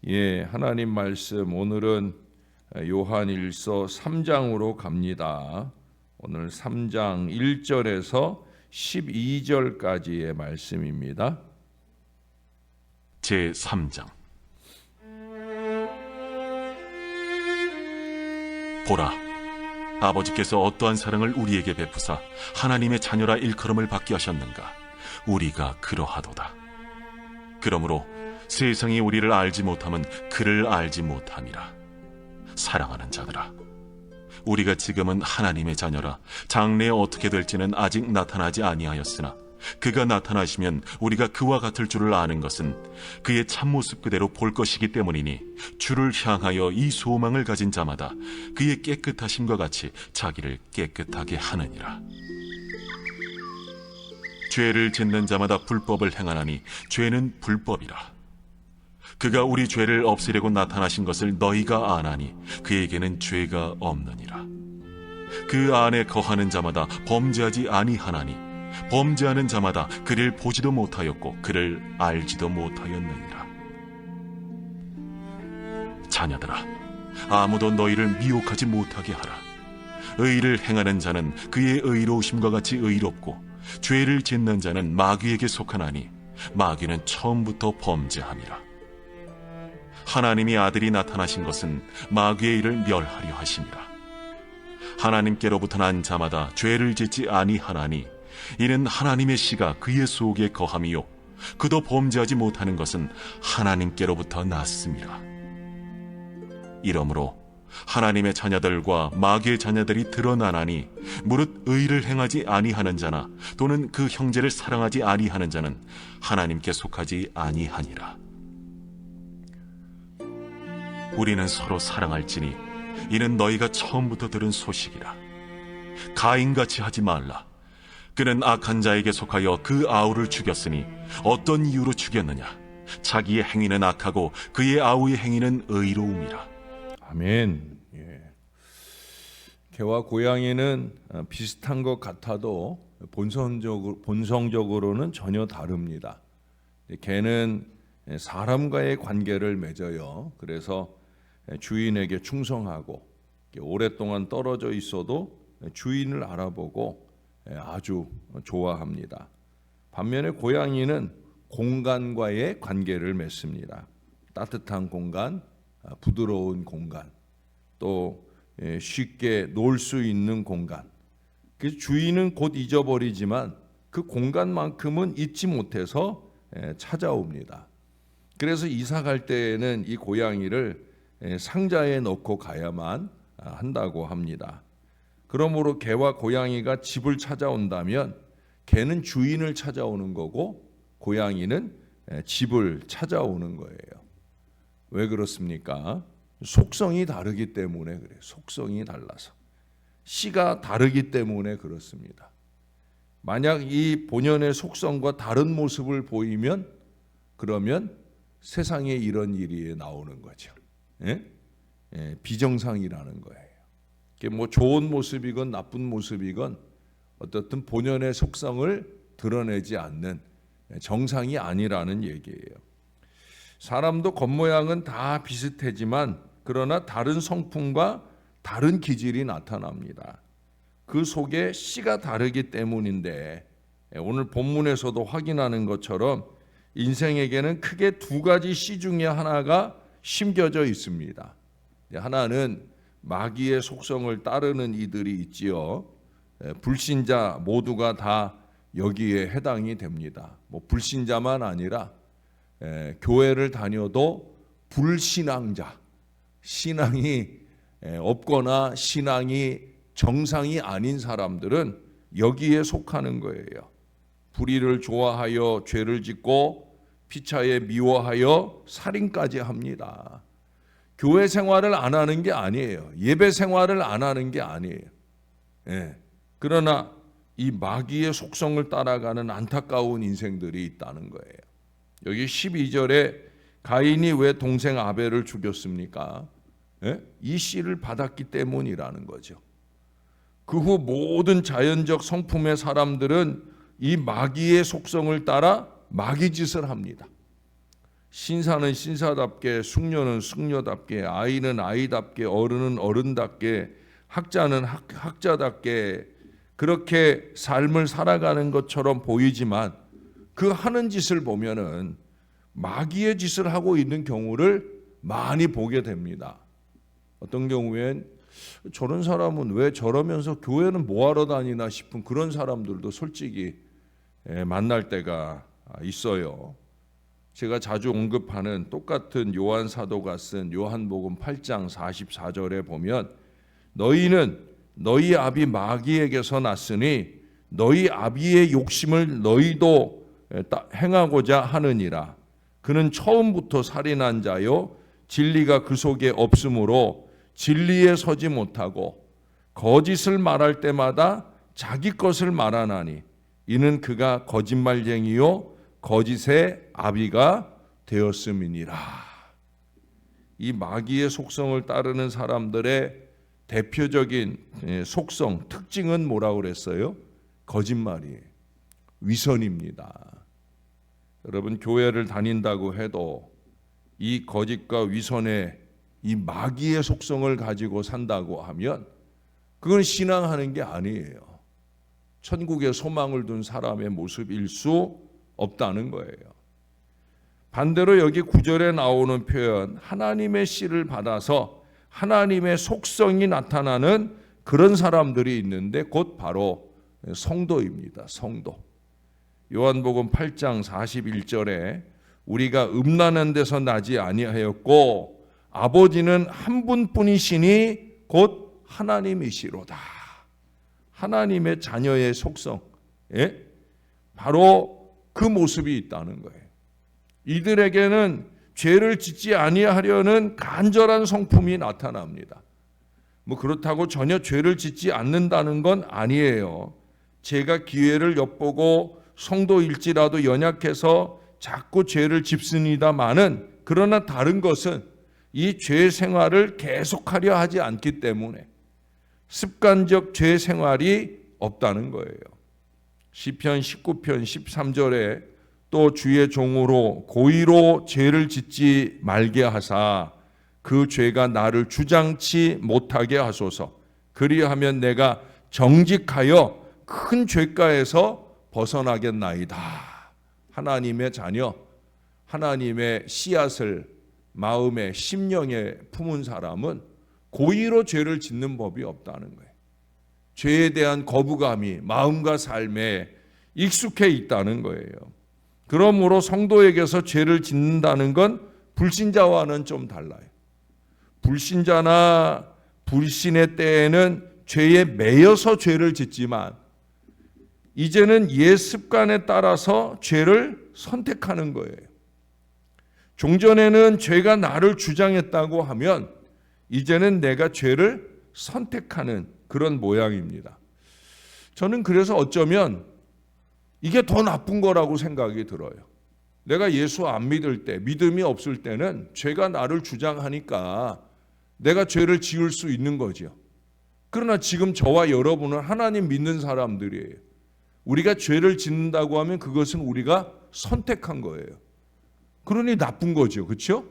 하나님 말씀 오늘은 요한일서 3장으로 갑니다. 오늘 3장 1절에서 12절까지의 말씀입니다. 제3장. 보라, 아버지께서 어떠한 사랑을 우리에게 베푸사 하나님의 자녀라 일컬음을 받게 하셨는가. 우리가 그러하도다. 그러므로 세상이 우리를 알지 못함은 그를 알지 못함이라. 사랑하는 자들아, 우리가 지금은 하나님의 자녀라. 장래에 어떻게 될지는 아직 나타나지 아니하였으나 그가 나타나시면 우리가 그와 같을 줄을 아는 것은 그의 참모습 그대로 볼 것이기 때문이니, 주를 향하여 이 소망을 가진 자마다 그의 깨끗하심과 같이 자기를 깨끗하게 하느니라. 죄를 짓는 자마다 불법을 행하나니 죄는 불법이라. 그가 우리 죄를 없애려고 나타나신 것을 너희가 아나니 그에게는 죄가 없느니라. 그 안에 거하는 자마다 범죄하지 아니하나니 범죄하는 자마다 그를 보지도 못하였고 그를 알지도 못하였느니라. 자녀들아, 아무도 너희를 미혹하지 못하게 하라. 의를 행하는 자는 그의 의로우심과 같이 의롭고 죄를 짓는 자는 마귀에게 속하나니 마귀는 처음부터 범죄함이라. 하나님이 아들이 나타나신 것은 마귀의 일을 멸하려 하심이라. 하나님께로부터 난 자마다 죄를 짓지 아니하나니 이는 하나님의 씨가 그의 속에 거함이요 그도 범죄하지 못하는 것은 하나님께로부터 났음이라. 이러므로 하나님의 자녀들과 마귀의 자녀들이 드러나나니 무릇 의를 행하지 아니하는 자나 또는 그 형제를 사랑하지 아니하는 자는 하나님께 속하지 아니하니라. 우리는 서로 사랑할지니 이는 너희가 처음부터 들은 소식이라. 가인같이 하지 말라. 그는 악한 자에게 속하여 그 아우를 죽였으니 어떤 이유로 죽였느냐? 자기의 행위는 악하고 그의 아우의 행위는 의로움이라. 아멘. 개와 고양이는 비슷한 것 같아도 본성적으로는 전혀 다릅니다. 개는 사람과의 관계를 맺어요. 그래서 주인에게 충성하고 오랫동안 떨어져 있어도 주인을 알아보고 아주 좋아합니다. 반면에 고양이는 공간과의 관계를 맺습니다. 따뜻한 공간, 부드러운 공간, 또 쉽게 놀 수 있는 공간. 그래서 주인은 곧 잊어버리지만 그 공간만큼은 잊지 못해서 찾아옵니다. 그래서 이사 갈 때에는 이 고양이를 상자에 넣고 가야만 한다고 합니다. 그러므로 개와 고양이가 집을 찾아온다면 개는 주인을 찾아오는 거고 고양이는 집을 찾아오는 거예요. 왜 그렇습니까? 속성이 다르기 때문에 그래요. 속성이 달라서. 씨가 다르기 때문에 그렇습니다. 만약 이 본연의 속성과 다른 모습을 보이면 그러면 세상에 이런 일이 나오는 거죠. 비정상이라는 거예요. 뭐 좋은 모습이건 나쁜 모습이건 어떻든 본연의 속성을 드러내지 않는 정상이 아니라는 얘기예요. 사람도 겉모양은 다 비슷하지만 그러나 다른 성품과 다른 기질이 나타납니다. 그 속에 씨가 다르기 때문인데 오늘 본문에서도 확인하는 것처럼 인생에게는 크게 두 가지 씨 중에 하나가 심겨져 있습니다. 하나는 마귀의 속성을 따르는 이들이 있지요. 불신자 모두가 다 여기에 해당이 됩니다. 뭐 불신자만 아니라 교회를 다녀도 불신앙자, 신앙이 없거나 신앙이 정상이 아닌 사람들은 여기에 속하는 거예요. 불의를 좋아하여 죄를 짓고 피차에 미워하여 살인까지 합니다. 교회 생활을 안 하는 게 아니에요. 예배 생활을 안 하는 게 아니에요. 그러나 이 마귀의 속성을 따라가는 안타까운 인생들이 있다는 거예요. 여기 12절에 가인이 왜 동생 아벨을 죽였습니까? 이 씨를 받았기 때문이라는 거죠. 그 후 모든 자연적 성품의 사람들은 이 마귀의 속성을 따라 마귀 짓을 합니다. 신사는 신사답게, 숙녀는 숙녀답게, 아이는 아이답게, 어른은 어른답게, 학자는 학자답게 그렇게 삶을 살아가는 것처럼 보이지만 그 하는 짓을 보면은 마귀의 짓을 하고 있는 경우를 많이 보게 됩니다. 어떤 경우엔 저런 사람은 왜 저러면서 교회는 뭐하러 다니나 싶은 그런 사람들도 솔직히 만날 때가 있어요. 제가 자주 언급하는 똑같은 요한 사도가 쓴 요한복음 8장 44절에 보면 너희는 너희 아비 마귀에게서 났으니 너희 아비의 욕심을 너희도 행하고자 하느니라. 그는 처음부터 살인한 자요 진리가 그 속에 없으므로 진리에 서지 못하고 거짓을 말할 때마다 자기 것을 말하나니 이는 그가 거짓말쟁이요 거짓의 아비가 되었음이니라. 이 마귀의 속성을 따르는 사람들의 대표적인 속성, 특징은 뭐라고 그랬어요? 거짓말이에요. 위선입니다. 여러분 교회를 다닌다고 해도 이 거짓과 위선의 이 마귀의 속성을 가지고 산다고 하면 그건 신앙하는 게 아니에요. 천국에 소망을 둔 사람의 모습일 수 없다는 거예요. 반대로 여기 9절에 나오는 표현 하나님의 씨를 받아서 하나님의 속성이 나타나는 그런 사람들이 있는데 곧 바로 성도입니다. 성도. 요한복음 8장 41절에 우리가 음란한 데서 나지 아니하였고 아버지는 한 분뿐이시니 곧 하나님이시로다. 하나님의 자녀의 속성, 바로 그 모습이 있다는 거예요. 이들에게는 죄를 짓지 아니하려는 간절한 성품이 나타납니다. 뭐 그렇다고 전혀 죄를 짓지 않는다는 건 아니에요. 제가 기회를 엿보고 성도일지라도 연약해서 자꾸 죄를 짓습니다마는 그러나 다른 것은 이 죄 생활을 계속하려 하지 않기 때문에 습관적 죄 생활이 없다는 거예요. 시편 19편 13절에 또 주의 종으로 고의로 죄를 짓지 말게 하사 그 죄가 나를 주장치 못하게 하소서. 그리하면 내가 정직하여 큰 죄가에서 벗어나겠나이다. 하나님의 자녀, 하나님의 씨앗을 마음에 심령에 품은 사람은 고의로 죄를 짓는 법이 없다는 거예요. 죄에 대한 거부감이 마음과 삶에 익숙해 있다는 거예요. 그러므로 성도에게서 죄를 짓는다는 건 불신자와는 좀 달라요. 불신자나 불신의 때에는 죄에 매여서 죄를 짓지만 이제는 옛 습관에 따라서 죄를 선택하는 거예요. 종전에는 죄가 나를 주장했다고 하면 이제는 내가 죄를 선택하는 그런 모양입니다. 저는 그래서 어쩌면 이게 더 나쁜 거라고 생각이 들어요. 내가 예수 안 믿을 때, 믿음이 없을 때는 죄가 나를 주장하니까 내가 죄를 지을 수 있는 거죠. 그러나 지금 저와 여러분은 하나님 믿는 사람들이에요. 우리가 죄를 짓는다고 하면 그것은 우리가 선택한 거예요. 그러니 나쁜 거죠. 그렇죠?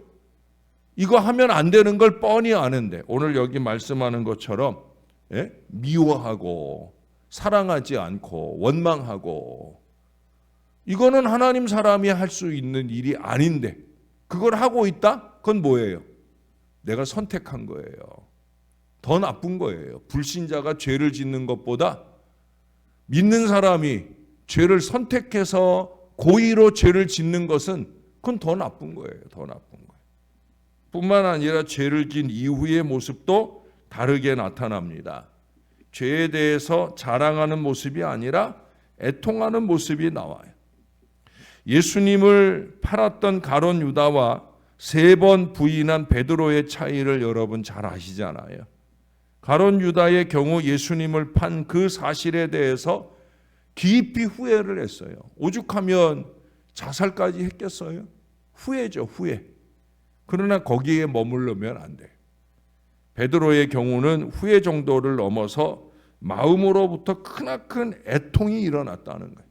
이거 하면 안 되는 걸 뻔히 아는데 오늘 여기 말씀하는 것처럼 미워하고 사랑하지 않고 원망하고 이거는 하나님 사람이 할 수 있는 일이 아닌데 그걸 하고 있다? 그건 뭐예요? 내가 선택한 거예요. 더 나쁜 거예요. 불신자가 죄를 짓는 것보다 믿는 사람이 죄를 선택해서 고의로 죄를 짓는 것은 그건 더 나쁜 거예요. 더 나쁜 거예요. 뿐만 아니라 죄를 진 이후의 모습도 다르게 나타납니다. 죄에 대해서 자랑하는 모습이 아니라 애통하는 모습이 나와요. 예수님을 팔았던 가룟 유다와 3번 부인한 베드로의 차이를 여러분 잘 아시잖아요. 가룟 유다의 경우 예수님을 판 그 사실에 대해서 깊이 후회를 했어요. 오죽하면 자살까지 했겠어요? 후회죠, 후회. 그러나 거기에 머무르면 안 돼. 베드로의 경우는 후회 정도를 넘어서 마음으로부터 크나큰 애통이 일어났다는 거예요.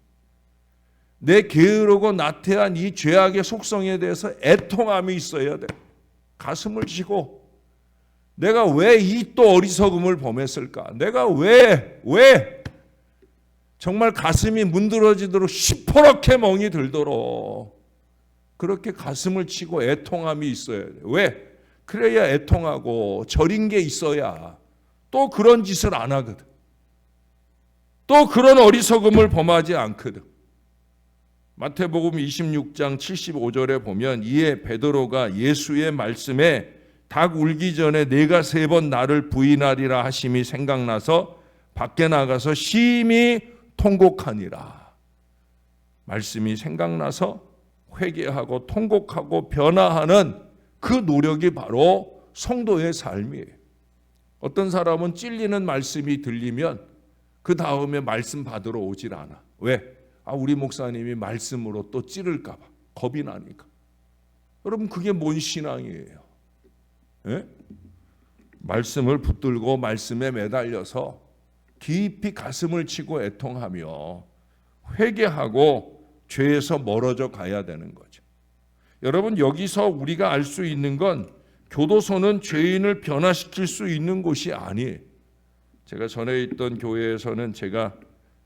내 게으르고 나태한 이 죄악의 속성에 대해서 애통함이 있어야 돼. 가슴을 치고 내가 왜 이 또 어리석음을 범했을까? 내가 왜 정말 가슴이 문드러지도록 시퍼렇게 멍이 들도록 그렇게 가슴을 치고 애통함이 있어야 돼. 왜? 그래야 애통하고 저린 게 있어야 또 그런 짓을 안 하거든. 또 그런 어리석음을 범하지 않거든. 마태복음 26장 75절에 보면 이에 베드로가 예수의 말씀에 닭 울기 전에 네가 3번 나를 부인하리라 하심이 생각나서 밖에 나가서 심히 통곡하니라. 말씀이 생각나서 회개하고 통곡하고 변화하는 그 노력이 바로 성도의 삶이에요. 어떤 사람은 찔리는 말씀이 들리면 그 다음에 말씀 받으러 오질 않아. 왜? 우리 목사님이 말씀으로 또 찌를까 봐 겁이 나니까. 여러분 그게 뭔 신앙이에요? 예? 말씀을 붙들고 말씀에 매달려서 깊이 가슴을 치고 애통하며 회개하고 죄에서 멀어져 가야 되는 거죠. 여러분 여기서 우리가 알 수 있는 건 교도소는 죄인을 변화시킬 수 있는 곳이 아니에요. 제가 전에 있던 교회에서는 제가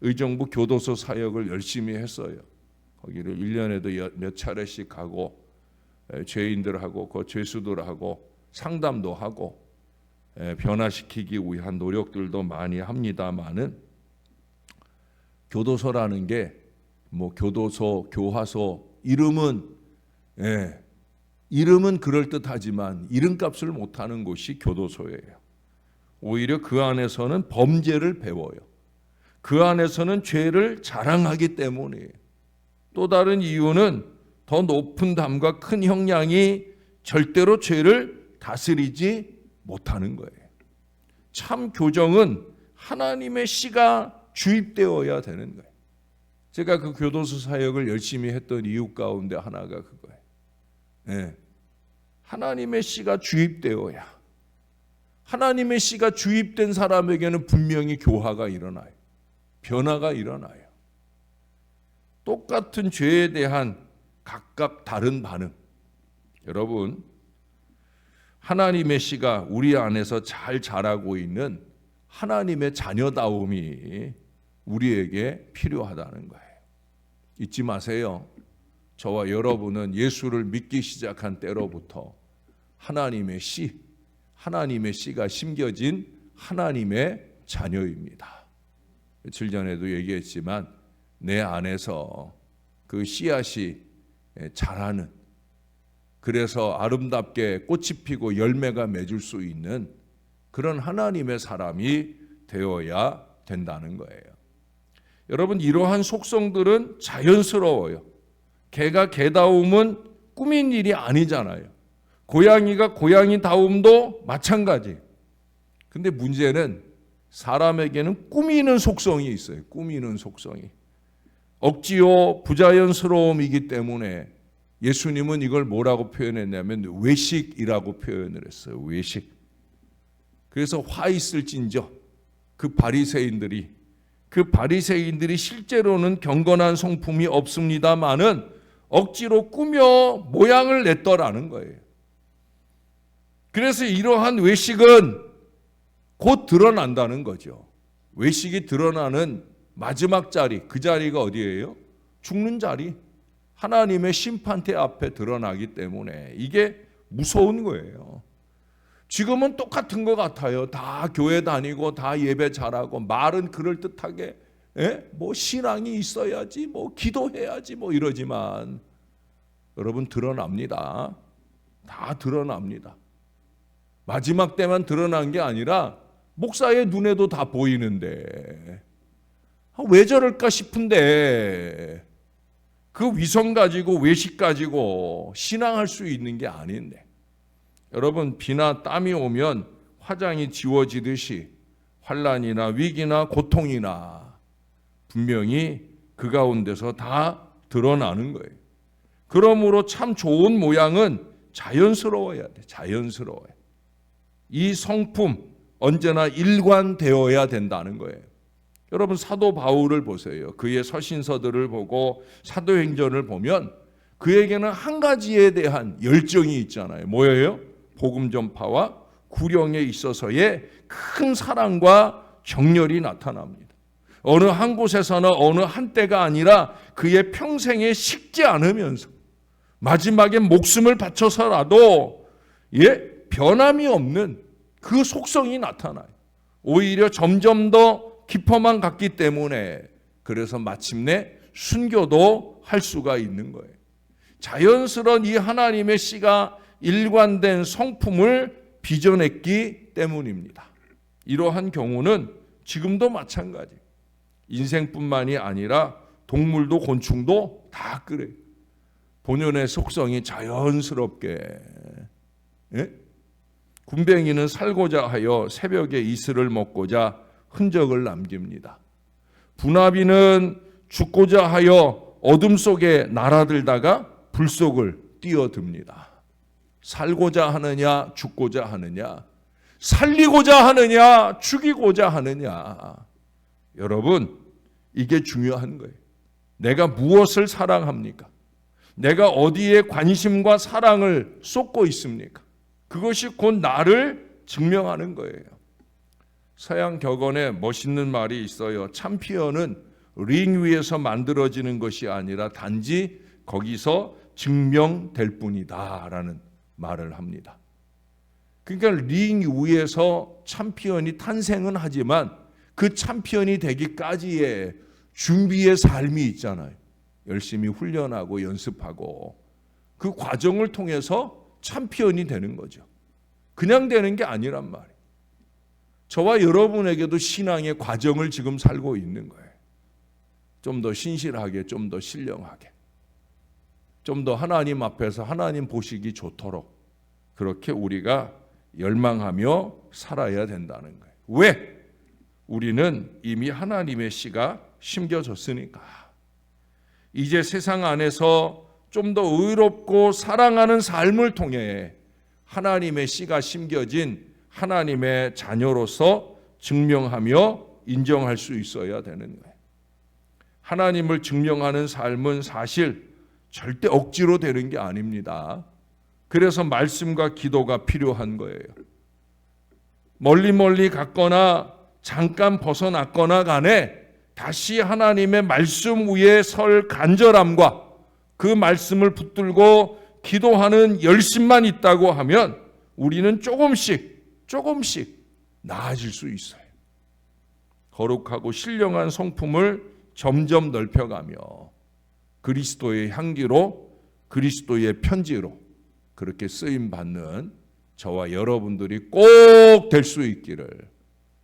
의정부 교도소 사역을 열심히 했어요. 거기를 1년에도 몇 차례씩 가고 죄인들하고 그 죄수들하고 상담도 하고 변화시키기 위한 노력들도 많이 합니다만은 교도소라는 게 뭐 교도소, 교화소 이름은 그럴듯하지만 이름값을 못하는 곳이 교도소예요. 오히려 그 안에서는 범죄를 배워요. 그 안에서는 죄를 자랑하기 때문이에요. 또 다른 이유는 더 높은 담과 큰 형량이 절대로 죄를 다스리지 못하는 거예요. 참 교정은 하나님의 씨가 주입되어야 되는 거예요. 제가 그 교도소 사역을 열심히 했던 이유 가운데 하나가 그거예요. 하나님의 씨가 주입되어야, 하나님의 씨가 주입된 사람에게는 분명히 교화가 일어나요. 변화가 일어나요. 똑같은 죄에 대한 각각 다른 반응. 여러분, 하나님의 씨가 우리 안에서 잘 자라고 있는 하나님의 자녀다움이 우리에게 필요하다는 거예요. 잊지 마세요. 저와 여러분은 예수를 믿기 시작한 때로부터 하나님의 씨가 심겨진 하나님의 자녀입니다. 며칠 전에도 얘기했지만 내 안에서 그 씨앗이 자라는, 그래서 아름답게 꽃이 피고 열매가 맺을 수 있는 그런 하나님의 사람이 되어야 된다는 거예요. 여러분 이러한 속성들은 자연스러워요. 개가 개다움은 꾸민 일이 아니잖아요. 고양이가 고양이다움도 마찬가지. 근데 문제는 사람에게는 꾸미는 속성이 있어요. 꾸미는 속성이. 억지요 부자연스러움이기 때문에 예수님은 이걸 뭐라고 표현했냐면 외식이라고 표현을 했어요. 외식. 그래서 화 있을진저 그 바리새인들이 실제로는 경건한 성품이 없습니다마는 억지로 꾸며 모양을 냈더라는 거예요. 그래서 이러한 외식은 곧 드러난다는 거죠. 외식이 드러나는 마지막 자리, 그 자리가 어디예요? 죽는 자리. 하나님의 심판대 앞에 드러나기 때문에 이게 무서운 거예요. 지금은 똑같은 것 같아요. 다 교회 다니고 다 예배 잘하고 말은 그럴듯하게 뭐 신앙이 있어야지 뭐 기도해야지 뭐 이러지만 여러분 드러납니다. 다 드러납니다. 마지막 때만 드러난 게 아니라 목사의 눈에도 다 보이는데 왜 저럴까 싶은데 그 위성 가지고 외식 가지고 신앙할 수 있는 게 아닌데 여러분 비나 땀이 오면 화장이 지워지듯이 환난이나 위기나 고통이나 분명히 그 가운데서 다 드러나는 거예요. 그러므로 참 좋은 모양은 자연스러워야 돼. 자연스러워요. 이 성품 언제나 일관되어야 된다는 거예요. 여러분 사도 바울을 보세요. 그의 서신서들을 보고 사도행전을 보면 그에게는 한 가지에 대한 열정이 있잖아요. 뭐예요? 복음 전파와 구령에 있어서의 큰 사랑과 정열이 나타납니다. 어느 한 곳에서나 어느 한때가 아니라 그의 평생에 식지 않으면서 마지막에 목숨을 바쳐서라도 변함이 없는 그 속성이 나타나요. 오히려 점점 더 깊어만 갔기 때문에 그래서 마침내 순교도 할 수가 있는 거예요. 자연스러운 이 하나님의 씨가 일관된 성품을 빚어냈기 때문입니다. 이러한 경우는 지금도 마찬가지예요. 인생뿐만이 아니라 동물도 곤충도 다 그래요. 본연의 속성이 자연스럽게. 군뱅이는 살고자 하여 새벽에 이슬을 먹고자 흔적을 남깁니다. 분화비는 죽고자 하여 어둠 속에 날아들다가 불 속을 뛰어듭니다. 살고자 하느냐 죽고자 하느냐, 살리고자 하느냐 죽이고자 하느냐. 여러분, 이게 중요한 거예요. 내가 무엇을 사랑합니까? 내가 어디에 관심과 사랑을 쏟고 있습니까? 그것이 곧 나를 증명하는 거예요. 서양 격언에 멋있는 말이 있어요. 챔피언은 링 위에서 만들어지는 것이 아니라 단지 거기서 증명될 뿐이다 라는 말을 합니다. 그러니까 링 위에서 챔피언이 탄생은 하지만 그 챔피언이 되기까지의 준비의 삶이 있잖아요. 열심히 훈련하고 연습하고 그 과정을 통해서 챔피언이 되는 거죠. 그냥 되는 게 아니란 말이에요. 저와 여러분에게도 신앙의 과정을 지금 살고 있는 거예요. 좀 더 신실하게, 좀 더 신령하게, 좀 더 하나님 앞에서 하나님 보시기 좋도록 그렇게 우리가 열망하며 살아야 된다는 거예요. 왜? 우리는 이미 하나님의 씨가 심겨졌으니까. 이제 세상 안에서 좀 더 의롭고 사랑하는 삶을 통해 하나님의 씨가 심겨진 하나님의 자녀로서 증명하며 인정할 수 있어야 되는 거예요. 하나님을 증명하는 삶은 사실 절대 억지로 되는 게 아닙니다. 그래서 말씀과 기도가 필요한 거예요. 멀리 갔거나 잠깐 벗어났거나 간에 다시 하나님의 말씀 위에 설 간절함과 그 말씀을 붙들고 기도하는 열심만 있다고 하면 우리는 조금씩 나아질 수 있어요. 거룩하고 신령한 성품을 점점 넓혀가며 그리스도의 향기로, 그리스도의 편지로 그렇게 쓰임받는 저와 여러분들이 꼭 될 수 있기를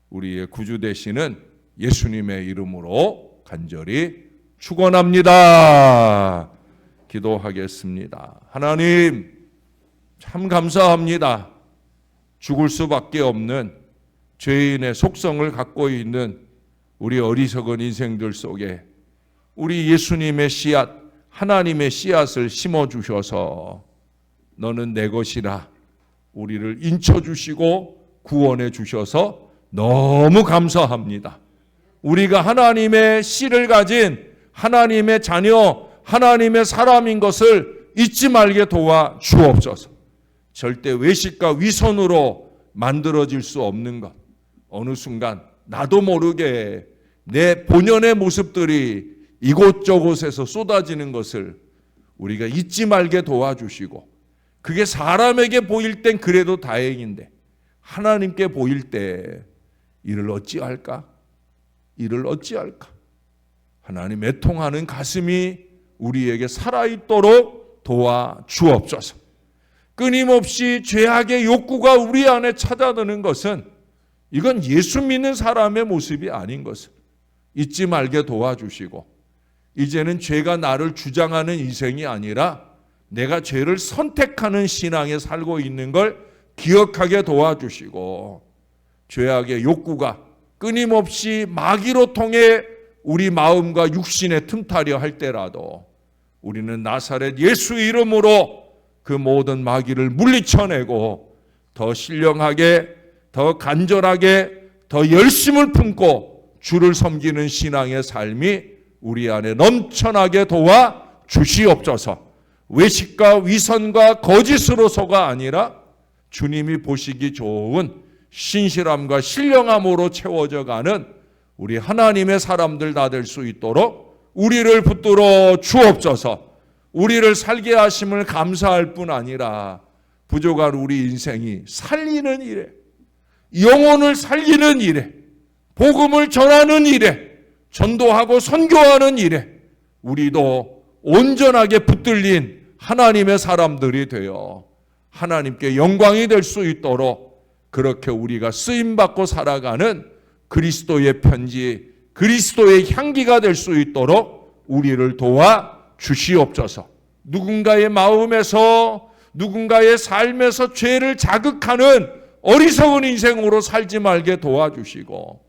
우리의 구주 되시는 예수님의 이름으로 간절히 축원합니다. 기도하겠습니다. 하나님, 참 감사합니다. 죽을 수밖에 없는 죄인의 속성을 갖고 있는 우리 어리석은 인생들 속에 우리 예수님의 씨앗, 하나님의 씨앗을 심어주셔서 너는 내 것이라 우리를 인쳐주시고 구원해 주셔서 너무 감사합니다. 우리가 하나님의 씨를 가진 하나님의 자녀, 하나님의 사람인 것을 잊지 말게 도와 주옵소서. 절대 외식과 위선으로 만들어질 수 없는 것, 어느 순간 나도 모르게 내 본연의 모습들이 이곳저곳에서 쏟아지는 것을 우리가 잊지 말게 도와주시고, 그게 사람에게 보일 땐 그래도 다행인데 하나님께 보일 때 이를 어찌할까? 이를 어찌할까? 하나님 애통하는 가슴이 우리에게 살아있도록 도와주옵소서. 끊임없이 죄악의 욕구가 우리 안에 찾아드는 것은 이건 예수 믿는 사람의 모습이 아닌 것을 잊지 말게 도와주시고, 이제는 죄가 나를 주장하는 인생이 아니라 내가 죄를 선택하는 신앙에 살고 있는 걸 기억하게 도와주시고, 죄악의 욕구가 끊임없이 마귀로 통해 우리 마음과 육신에 틈타려 할 때라도 우리는 나사렛 예수 이름으로 그 모든 마귀를 물리쳐내고 더 신령하게, 더 간절하게, 더 열심을 품고 주를 섬기는 신앙의 삶이 우리 안에 넘쳐나게 도와 주시옵소서. 외식과 위선과 거짓으로서가 아니라 주님이 보시기 좋은 신실함과 신령함으로 채워져 가는 우리 하나님의 사람들 다 될 수 있도록 우리를 붙들어 주옵소서. 우리를 살게 하심을 감사할 뿐 아니라 부족한 우리 인생이 살리는 일에, 영혼을 살리는 일에, 복음을 전하는 일에, 전도하고 선교하는 일에 우리도 온전하게 붙들린 하나님의 사람들이 되어 하나님께 영광이 될 수 있도록 그렇게 우리가 쓰임받고 살아가는 그리스도의 편지, 그리스도의 향기가 될 수 있도록 우리를 도와 주시옵소서. 누군가의 마음에서, 누군가의 삶에서 죄를 자극하는 어리석은 인생으로 살지 말게 도와주시고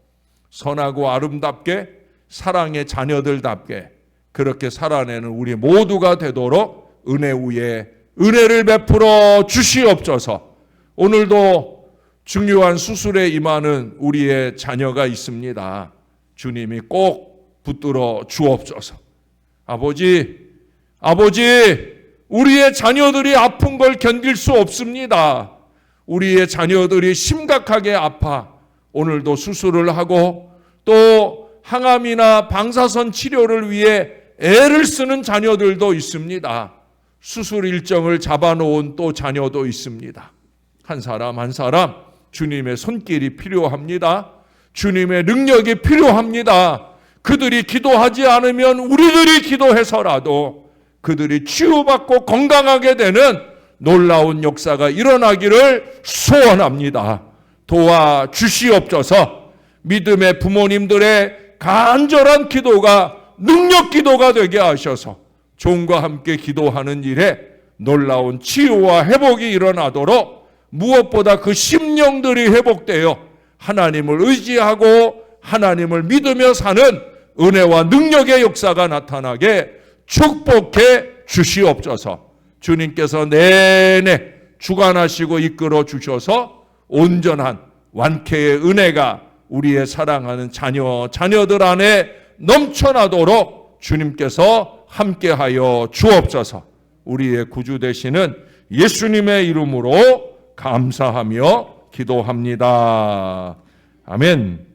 선하고 아름답게 사랑의 자녀들답게 그렇게 살아내는 우리 모두가 되도록 은혜 위에 은혜를 베풀어 주시옵소서. 오늘도 중요한 수술에 임하는 우리의 자녀가 있습니다. 주님이 꼭 붙들어 주옵소서. 아버지, 우리의 자녀들이 아픈 걸 견딜 수 없습니다. 우리의 자녀들이 심각하게 아파 오늘도 수술을 하고 또 항암이나 방사선 치료를 위해 애를 쓰는 자녀들도 있습니다. 수술 일정을 잡아놓은 또 자녀도 있습니다. 한 사람 한 사람 주님의 손길이 필요합니다. 주님의 능력이 필요합니다. 그들이 기도하지 않으면 우리들이 기도해서라도 그들이 치유받고 건강하게 되는 놀라운 역사가 일어나기를 소원합니다. 도와주시옵소서. 믿음의 부모님들의 간절한 기도가 능력 기도가 되게 하셔서 종과 함께 기도하는 일에 놀라운 치유와 회복이 일어나도록 무엇보다 그 심령들이 회복되어 하나님을 의지하고 하나님을 믿으며 사는 은혜와 능력의 역사가 나타나게 축복해 주시옵소서. 주님께서 내내 주관하시고 이끌어 주셔서 온전한 완쾌의 은혜가 우리의 사랑하는 자녀들 안에 넘쳐나도록 주님께서 함께하여 주옵소서. 우리의 구주 되시는 예수님의 이름으로 감사하며 기도합니다. 아멘.